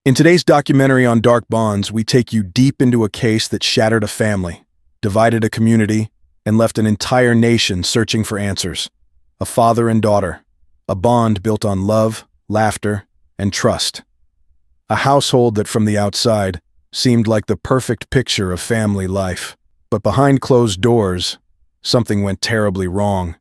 In today's documentary on Dark Bonds, we take you deep into a case that shattered a family, divided a community, and left an entire nation searching for answers. A father and daughter, a bond built on love, laughter, and trust. A household that from the outside seemed like the perfect picture of family life. But behind closed doors, something went terribly wrong.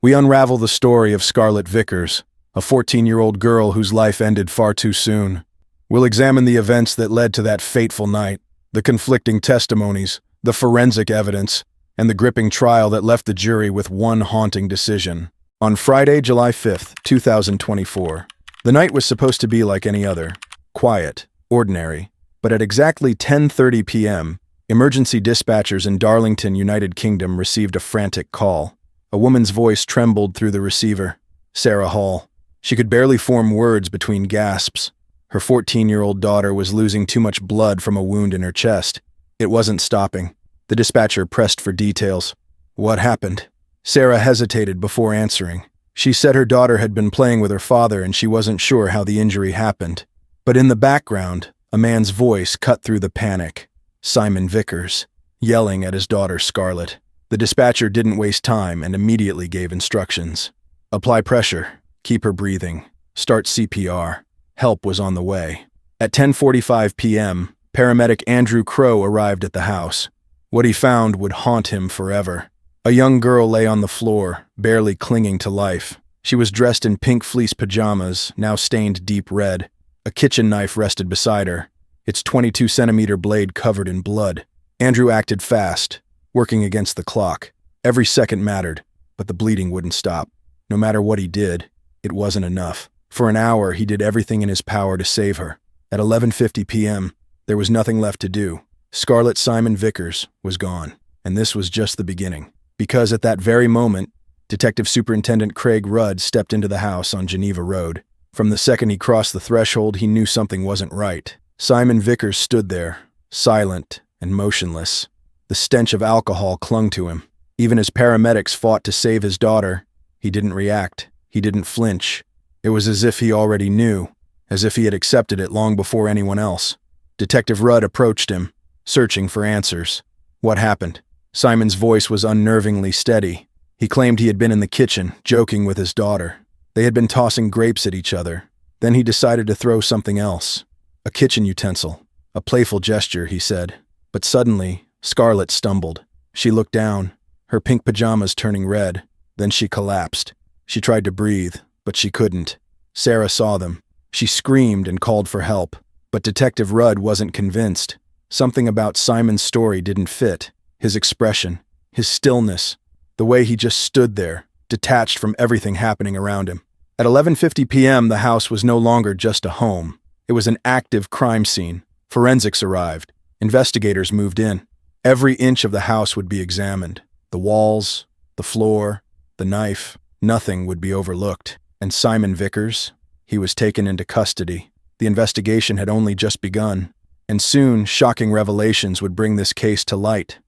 We unravel the story of Scarlett Vickers, a 14-year-old girl whose life ended far too soon. We'll examine the events that led to that fateful night, the conflicting testimonies, the forensic evidence, and the gripping trial that left the jury with one haunting decision. On Friday, July 5th, 2024, the night was supposed to be like any other, quiet, ordinary, but at exactly 10:30 p.m., emergency dispatchers in Darlington, United Kingdom received a frantic call. A woman's voice trembled through the receiver. Sarah Hall. She could barely form words between gasps. Her 14-year-old daughter was losing too much blood from a wound in her chest. It wasn't stopping. The dispatcher pressed for details. What happened? Sarah hesitated before answering. She said her daughter had been playing with her father and she wasn't sure how the injury happened. But in the background, a man's voice cut through the panic. Simon Vickers, yelling at his daughter Scarlett. The dispatcher didn't waste time and immediately gave instructions. Apply pressure. Keep her breathing. Start CPR. Help was on the way. At 10:45 p.m., paramedic Andrew Crow arrived at the house. What he found would haunt him forever. A young girl lay on the floor, barely clinging to life. She was dressed in pink fleece pajamas, now stained deep red. A kitchen knife rested beside her, its 22-centimeter blade covered in blood. Andrew acted fast, working against the clock. Every second mattered, but the bleeding wouldn't stop. No matter what he did, it wasn't enough. For an hour, he did everything in his power to save her. At 11:50 p.m., there was nothing left to do. Scarlett Simon Vickers was gone, and this was just the beginning. Because at that very moment, Detective Superintendent Craig Rudd stepped into the house on Geneva Road. From the second he crossed the threshold, he knew something wasn't right. Simon Vickers stood there, silent and motionless. The stench of alcohol clung to him. Even as paramedics fought to save his daughter, he didn't react. He didn't flinch. It was as if he already knew, as if he had accepted it long before anyone else. Detective Rudd approached him, searching for answers. What happened? Simon's voice was unnervingly steady. He claimed he had been in the kitchen, joking with his daughter. They had been tossing grapes at each other. Then he decided to throw something else. A kitchen utensil. A playful gesture, he said. But suddenly, Scarlett stumbled. She looked down, her pink pajamas turning red. Then she collapsed. She tried to breathe, but she couldn't. Sarah saw them. She screamed and called for help. But Detective Rudd wasn't convinced. Something about Simon's story didn't fit. His expression, his stillness, the way he just stood there, detached from everything happening around him. At 11:50 p.m., the house was no longer just a home. It was an active crime scene. Forensics arrived. Investigators moved in. Every inch of the house would be examined. The walls, the floor, the knife, nothing would be overlooked. And Simon Vickers, he was taken into custody. The investigation had only just begun, and soon shocking revelations would bring this case to light.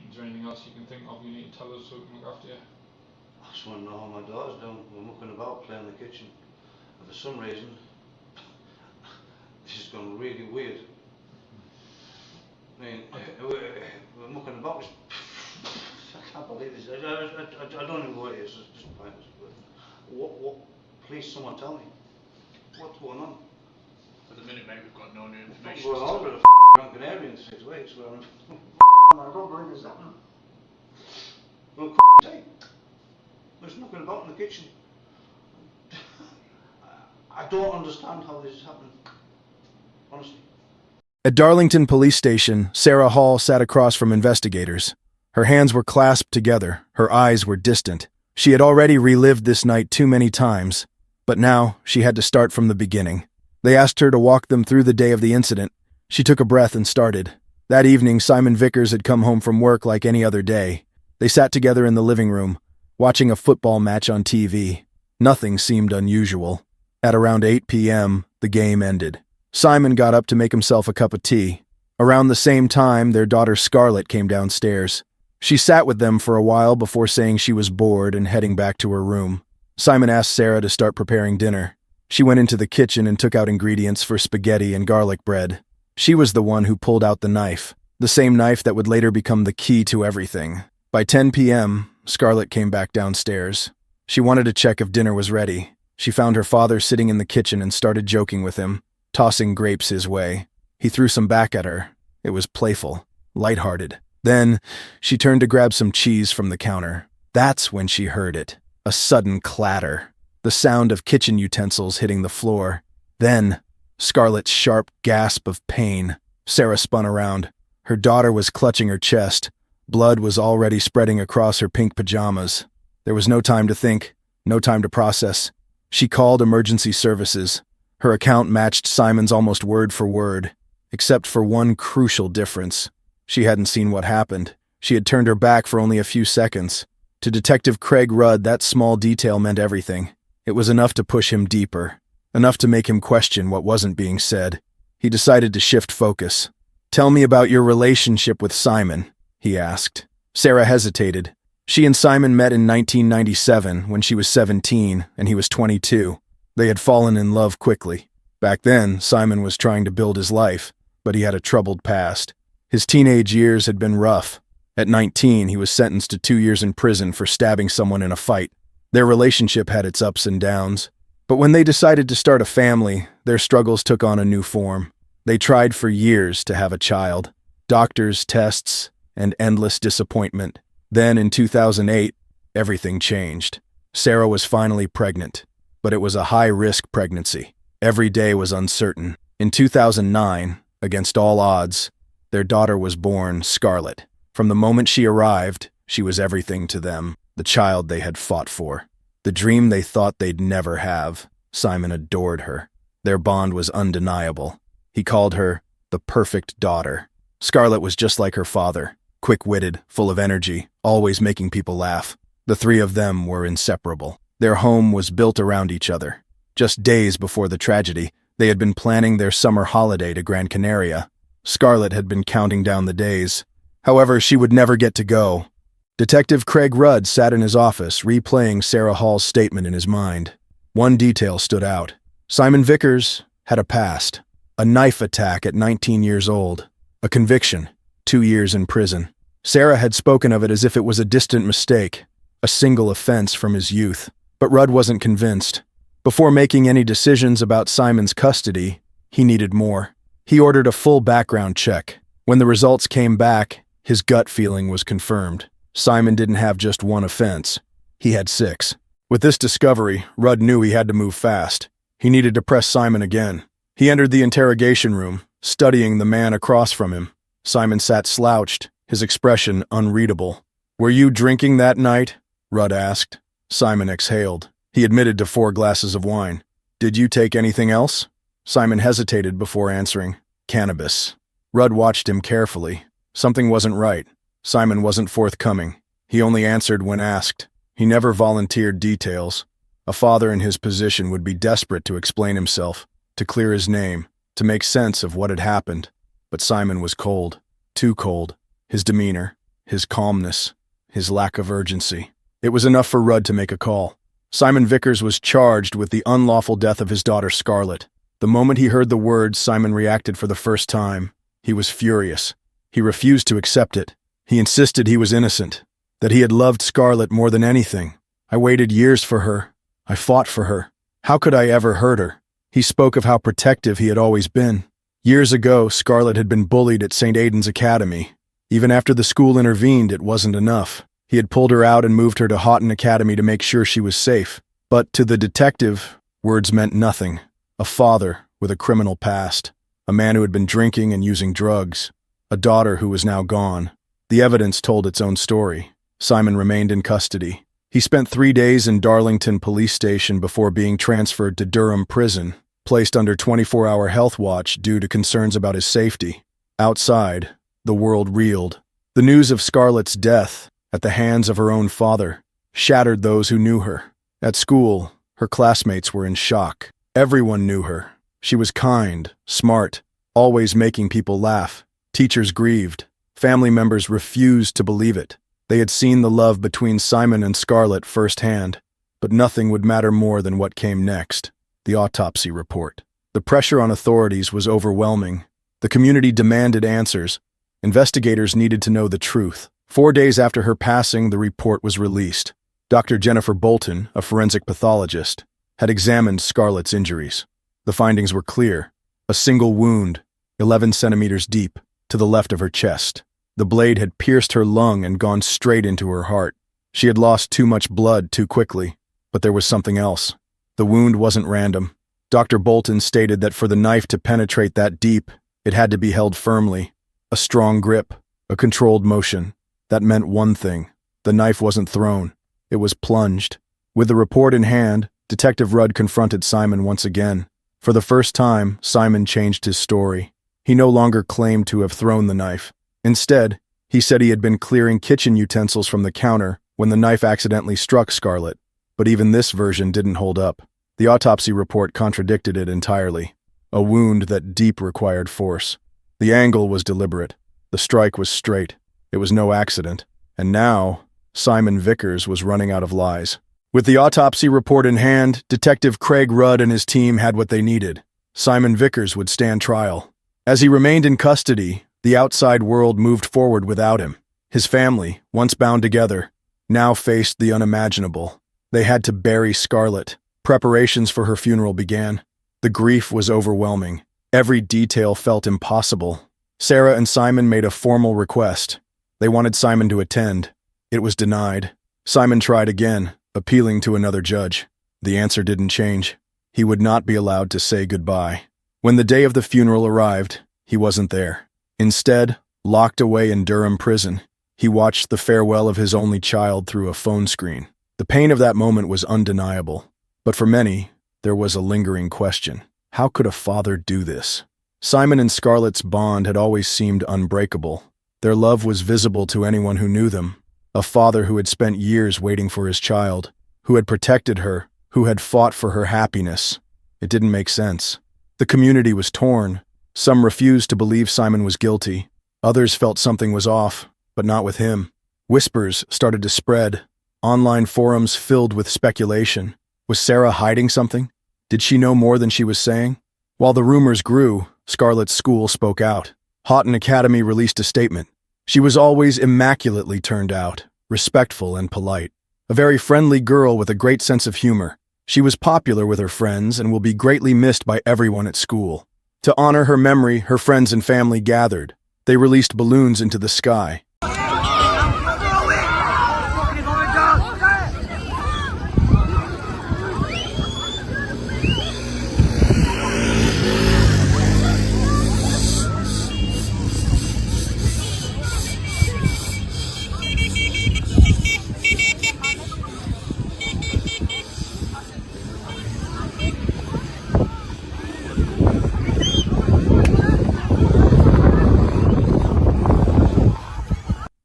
Is there anything else you can think of you need to tell us so we can look after you? I just want to know how my daughter's doing. We're mucking about playing in the kitchen. And for some reason, this has gone really weird. I mean, we're mucking about. I can't believe this. I don't know what it is. It's just pointless. What? Please, someone tell me. What's going on? At the minute, mate, we've got no new I'm information. going over to Gran Canaria in 6 weeks. Where I don't believe this happening. Well, say, there's nothing about in the kitchen. I don't understand how this is happening. Honestly. At Darlington Police Station, Sarah Hall sat across from investigators. Her hands were clasped together, her eyes were distant. She had already relived this night too many times, but now she had to start from the beginning. They asked her to walk them through the day of the incident. She took a breath and started. That evening, Simon Vickers had come home from work like any other day. They sat together in the living room, watching a football match on TV. Nothing seemed unusual. At around 8 p.m., the game ended. Simon got up to make himself a cup of tea. Around the same time, their daughter Scarlett came downstairs. She sat with them for a while before saying she was bored and heading back to her room. Simon asked Sarah to start preparing dinner. She went into the kitchen and took out ingredients for spaghetti and garlic bread. She was the one who pulled out the knife, the same knife that would later become the key to everything. By 10 p.m., Scarlett came back downstairs. She wanted to check if dinner was ready. She found her father sitting in the kitchen and started joking with him, tossing grapes his way. He threw some back at her. It was playful, lighthearted. Then, she turned to grab some cheese from the counter. That's when she heard it. A sudden clatter. The sound of kitchen utensils hitting the floor. Then, Scarlett's sharp gasp of pain. Sarah spun around. Her daughter was clutching her chest. Blood was already spreading across her pink pajamas. There was no time to think, no time to process. She called emergency services. Her account matched Simon's almost word for word, except for one crucial difference. She hadn't seen what happened. She had turned her back for only a few seconds. To Detective Craig Rudd, that small detail meant everything. It was enough to push him deeper, enough to make him question what wasn't being said. He decided to shift focus. "Tell me about your relationship with Simon," he asked. Sarah hesitated. She and Simon met in 1997 when she was 17 and he was 22. They had fallen in love quickly. Back then, Simon was trying to build his life, but he had a troubled past. His teenage years had been rough. At 19, he was sentenced to 2 years in prison for stabbing someone in a fight. Their relationship had its ups and downs. But when they decided to start a family, their struggles took on a new form. They tried for years to have a child. Doctors, tests, and endless disappointment. Then in 2008, everything changed. Sarah was finally pregnant, but it was a high-risk pregnancy. Every day was uncertain. In 2009, against all odds, their daughter was born, Scarlett. From the moment she arrived, she was everything to them, the child they had fought for, the dream they thought they'd never have. Simon adored her. Their bond was undeniable. He called her the perfect daughter. Scarlett was just like her father, quick-witted, full of energy, always making people laugh. The three of them were inseparable. Their home was built around each other. Just days before the tragedy, they had been planning their summer holiday to Gran Canaria. Scarlett had been counting down the days. However, she would never get to go. Detective Craig Rudd sat in his office, replaying Sarah Hall's statement in his mind. One detail stood out. Simon Vickers had a past. A knife attack at 19 years old. A conviction. 2 years in prison. Sarah had spoken of it as if it was a distant mistake, a single offense from his youth. But Rudd wasn't convinced. Before making any decisions about Simon's custody, he needed more. He ordered a full background check. When the results came back, his gut feeling was confirmed. Simon didn't have just one offense. He had 6. With this discovery, Rudd knew he had to move fast. He needed to press Simon again. He entered the interrogation room, studying the man across from him. Simon sat slouched, his expression unreadable. "Were you drinking that night?" Rudd asked. Simon exhaled. He admitted to 4 glasses of wine. "Did you take anything else?" Simon hesitated before answering. "Cannabis." Rudd watched him carefully. Something wasn't right. Simon wasn't forthcoming. He only answered when asked. He never volunteered details. A father in his position would be desperate to explain himself, to clear his name, to make sense of what had happened. But Simon was cold. Too cold. His demeanor, his calmness, his lack of urgency. It was enough for Rudd to make a call. Simon Vickers was charged with the unlawful death of his daughter Scarlett. The moment he heard the words, Simon reacted for the first time. He was furious. He refused to accept it. He insisted he was innocent, that he had loved Scarlett more than anything. "I waited years for her. I fought for her. How could I ever hurt her?" He spoke of how protective he had always been. Years ago, Scarlett had been bullied at St. Aidan's Academy. Even after the school intervened, it wasn't enough. He had pulled her out and moved her to Houghton Academy to make sure she was safe. But to the detective, words meant nothing. A father with a criminal past. A man who had been drinking and using drugs. A daughter who was now gone. The evidence told its own story. Simon remained in custody. He spent 3 days in Darlington Police Station before being transferred to Durham Prison, placed under 24-hour health watch due to concerns about his safety. Outside, the world reeled. The news of Scarlett's death, at the hands of her own father, shattered those who knew her. At school, her classmates were in shock. Everyone knew her. She was kind, smart, always making people laugh. Teachers grieved. Family members refused to believe it. They had seen the love between Simon and Scarlett firsthand, but nothing would matter more than what came next. the autopsy report. The pressure on authorities was overwhelming. The community demanded answers. Investigators needed to know the truth. 4 days after her passing, the report was released. Dr. Jennifer Bolton, a forensic pathologist, had examined Scarlett's injuries. The findings were clear. A single wound, 11 centimeters deep, to the left of her chest. The blade had pierced her lung and gone straight into her heart. She had lost too much blood too quickly, but there was something else. The wound wasn't random. Dr. Bolton stated that for the knife to penetrate that deep, it had to be held firmly. A strong grip, a controlled motion. That meant one thing. The knife wasn't thrown. It was plunged. With the report in hand, Detective Rudd confronted Simon once again. For the first time, Simon changed his story. He no longer claimed to have thrown the knife. Instead, he said he had been clearing kitchen utensils from the counter when the knife accidentally struck Scarlett. But even this version didn't hold up. The autopsy report contradicted it entirely. A wound that deep required force. The angle was deliberate. The strike was straight. It was no accident. And now, Simon Vickers was running out of lies. With the autopsy report in hand, Detective Craig Rudd and his team had what they needed. Simon Vickers would stand trial. As he remained in custody, the outside world moved forward without him. His family, once bound together, now faced the unimaginable. They had to bury Scarlett. Preparations for her funeral began. The grief was overwhelming. Every detail felt impossible. Sarah and Simon made a formal request. They wanted Simon to attend. It was denied. Simon tried again, appealing to another judge. The answer didn't change. He would not be allowed to say goodbye. When the day of the funeral arrived, he wasn't there. Instead, locked away in Durham prison, he watched the farewell of his only child through a phone screen. The pain of that moment was undeniable. But for many, there was a lingering question. How could a father do this? Simon and Scarlett's bond had always seemed unbreakable. Their love was visible to anyone who knew them. A father who had spent years waiting for his child, who had protected her, who had fought for her happiness. It didn't make sense. The community was torn. Some refused to believe Simon was guilty. Others felt something was off, but not with him. Whispers started to spread. Online forums filled with speculation. Was Sarah hiding something? Did she know more than she was saying? While the rumors grew, Scarlett's school spoke out. Houghton Academy released a statement. She was always immaculately turned out, respectful and polite. A very friendly girl with a great sense of humor. She was popular with her friends and will be greatly missed by everyone at school. To honor her memory, her friends and family gathered. They released balloons into the sky.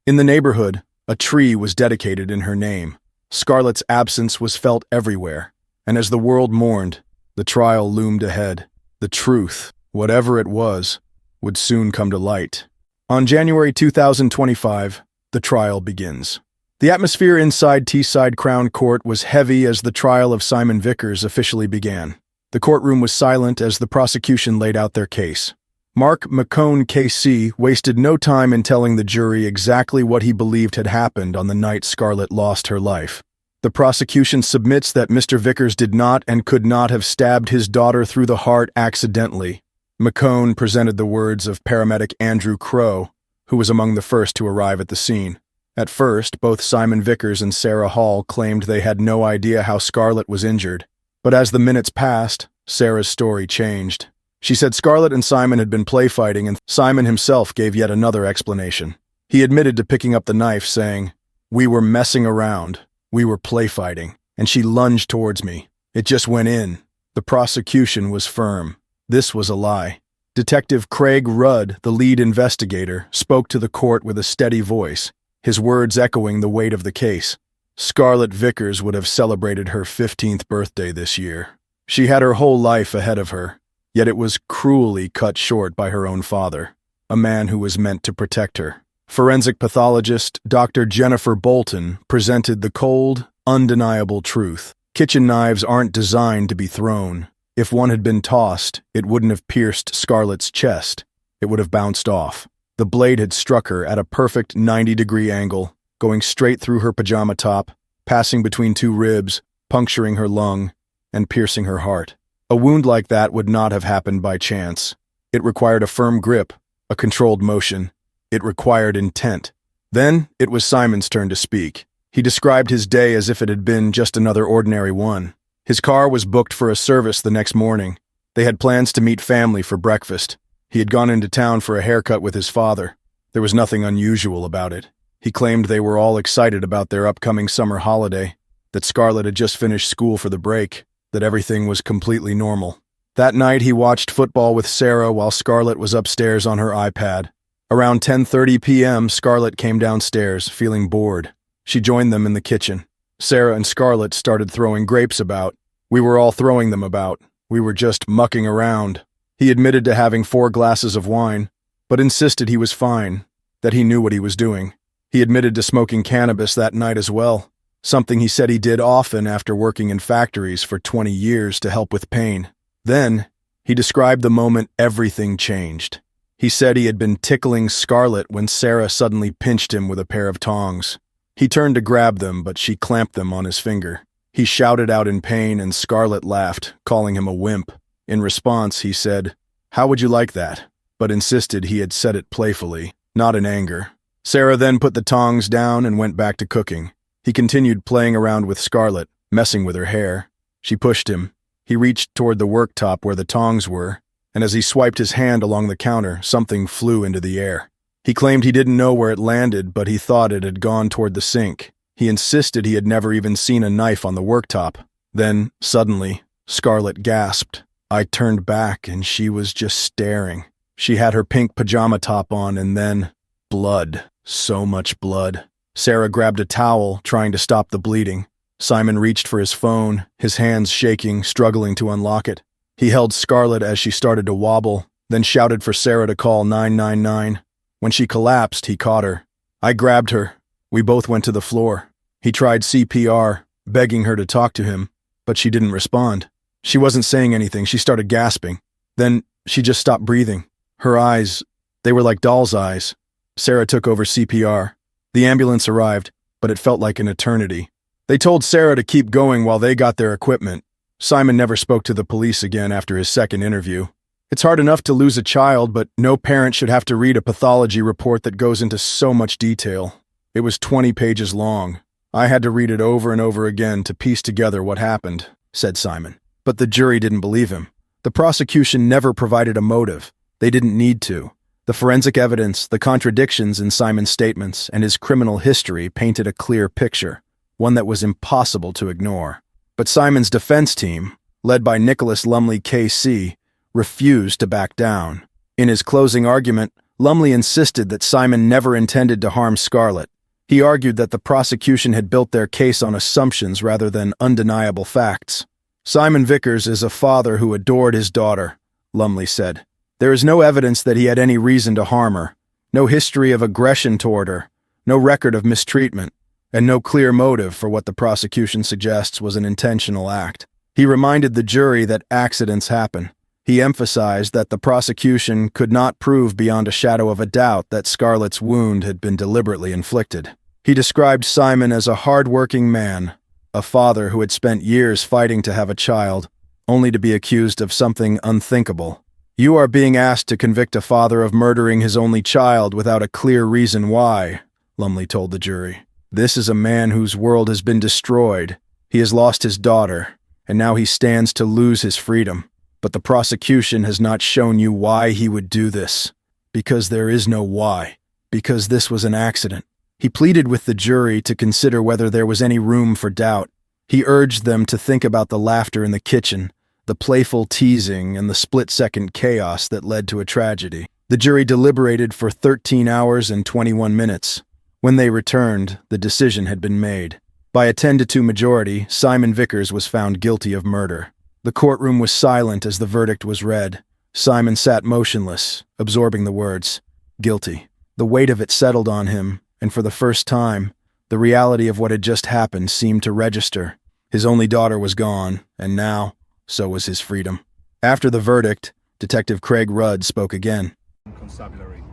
In the neighborhood, a tree was dedicated in her name. Scarlett's absence was felt everywhere, and as the world mourned, the trial loomed ahead. The truth, whatever it was, would soon come to light. On January 2025, the trial begins. The atmosphere inside Teesside Crown Court was heavy as the trial of Simon Vickers officially began. The courtroom was silent as the prosecution laid out their case. Mark McCone, KC, wasted no time in telling the jury exactly what he believed had happened on the night Scarlett lost her life. The prosecution submits that Mr. Vickers did not and could not have stabbed his daughter through the heart accidentally. McCone presented the words of paramedic Andrew Crow, who was among the first to arrive at the scene. At first, both Simon Vickers and Sarah Hall claimed they had no idea how Scarlett was injured. But as the minutes passed, Sarah's story changed. She said Scarlett and Simon had been play fighting, and Simon himself gave yet another explanation. He admitted to picking up the knife, saying, "We were messing around. We were play fighting, and she lunged towards me. It just went in." The prosecution was firm. This was a lie. Detective Craig Rudd, the lead investigator, spoke to the court with a steady voice, his words echoing the weight of the case. Scarlett Vickers would have celebrated her 15th birthday this year. She had her whole life ahead of her. Yet it was cruelly cut short by her own father, a man who was meant to protect her. Forensic pathologist Dr. Jennifer Bolton presented the cold, undeniable truth. Kitchen knives aren't designed to be thrown. If one had been tossed, it wouldn't have pierced Scarlett's chest. It would have bounced off. The blade had struck her at a perfect 90-degree angle, going straight through her pajama top, passing between two ribs, puncturing her lung, and piercing her heart. A wound like that would not have happened by chance. It required a firm grip, a controlled motion. It required intent. Then it was Simon's turn to speak. He described his day as if it had been just another ordinary one. His car was booked for a service the next morning. They had plans to meet family for breakfast. He had gone into town for a haircut with his father. There was nothing unusual about it. He claimed they were all excited about their upcoming summer holiday, that Scarlett had just finished school for the break, that everything was completely normal. That night he watched football with Sarah while Scarlett was upstairs on her iPad. Around 10:30 p.m., Scarlett came downstairs, feeling bored. She joined them in the kitchen. Sarah and Scarlett started throwing grapes about. We were all throwing them about. We were just mucking around. He admitted to having 4 glasses of wine, but insisted he was fine, that he knew what he was doing. He admitted to smoking cannabis that night as well, something he said he did often after working in factories for 20 years to help with pain. Then, he described the moment everything changed. He said he had been tickling Scarlett when Sarah suddenly pinched him with a pair of tongs. He turned to grab them, but she clamped them on his finger. He shouted out in pain, and Scarlett laughed, calling him a wimp. In response, he said, "How would you like that?" but insisted he had said it playfully, not in anger. Sarah then put the tongs down and went back to cooking. He continued playing around with Scarlett, messing with her hair. She pushed him. He reached toward the worktop where the tongs were, and as he swiped his hand along the counter, something flew into the air. He claimed he didn't know where it landed, but he thought it had gone toward the sink. He insisted he had never even seen a knife on the worktop. Then, suddenly, Scarlett gasped. I turned back, and she was just staring. She had her pink pajama top on, and then, blood. So much blood. Sarah grabbed a towel, trying to stop the bleeding. Simon reached for his phone, his hands shaking, struggling to unlock it. He held Scarlett as she started to wobble, then shouted for Sarah to call 999. When she collapsed, he caught her. I grabbed her. We both went to the floor. He tried CPR, begging her to talk to him, but she didn't respond. She wasn't saying anything. She started gasping. Then she just stopped breathing. Her eyes, they were like doll's eyes. Sarah took over CPR. The ambulance arrived, but it felt like an eternity. They told Sarah to keep going while they got their equipment. Simon never spoke to the police again after his second interview. It's hard enough to lose a child, but no parent should have to read a pathology report that goes into so much detail. It was 20 pages long. I had to read it over and over again to piece together what happened, said Simon. But the jury didn't believe him. The prosecution never provided a motive. They didn't need to. The forensic evidence, the contradictions in Simon's statements, and his criminal history painted a clear picture, one that was impossible to ignore. But Simon's defense team, led by Nicholas Lumley KC, refused to back down. In his closing argument, Lumley insisted that Simon never intended to harm Scarlett. He argued that the prosecution had built their case on assumptions rather than undeniable facts. Simon Vickers is a father who adored his daughter, Lumley said. There is no evidence that he had any reason to harm her, no history of aggression toward her, no record of mistreatment, and no clear motive for what the prosecution suggests was an intentional act. He reminded the jury that accidents happen. He emphasized that the prosecution could not prove beyond a shadow of a doubt that Scarlett's wound had been deliberately inflicted. He described Simon as a hard-working man, a father who had spent years fighting to have a child, only to be accused of something unthinkable. You are being asked to convict a father of murdering his only child without a clear reason why, Lumley told the jury. This is a man whose world has been destroyed. He has lost his daughter, and now he stands to lose his freedom. But the prosecution has not shown you why he would do this. Because there is no why. Because this was an accident. He pleaded with the jury to consider whether there was any room for doubt. He urged them to think about the laughter in the kitchen, the playful teasing, and the split-second chaos that led to a tragedy. The jury deliberated for 13 hours and 21 minutes. When they returned, the decision had been made. By a 10-2 majority, Simon Vickers was found guilty of murder. The courtroom was silent as the verdict was read. Simon sat motionless, absorbing the words, guilty. The weight of it settled on him, and for the first time, the reality of what had just happened seemed to register. His only daughter was gone, and now, so was his freedom. After the verdict, Detective Craig Rudd spoke again. Constabulary.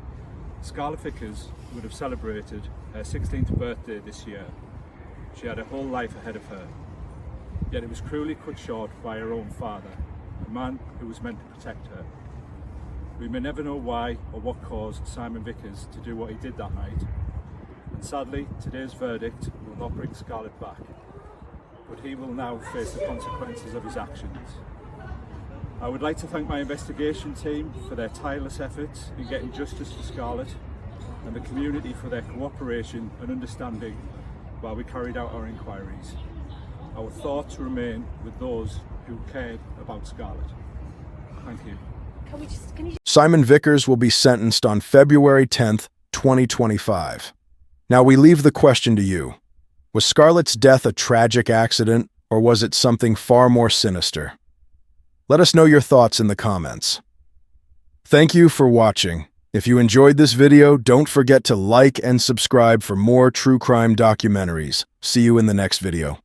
Scarlett Vickers would have celebrated her 16th birthday this year. She had a whole life ahead of her, yet it was cruelly cut short by her own father, a man who was meant to protect her. We may never know why or what caused Simon Vickers to do what he did that night, and sadly today's verdict will not bring Scarlett back, but he will now face the consequences of his actions. I would like to thank my investigation team for their tireless efforts in getting justice for Scarlett, and the community for their cooperation and understanding while we carried out our inquiries. Our thoughts remain with those who cared about Scarlett. Thank you. Simon Vickers will be sentenced on February 10th, 2025. Now we leave the question to you. Was Scarlett's death a tragic accident, or was it something far more sinister? Let us know your thoughts in the comments. Thank you for watching. If you enjoyed this video, don't forget to like and subscribe for more true crime documentaries. See you in the next video.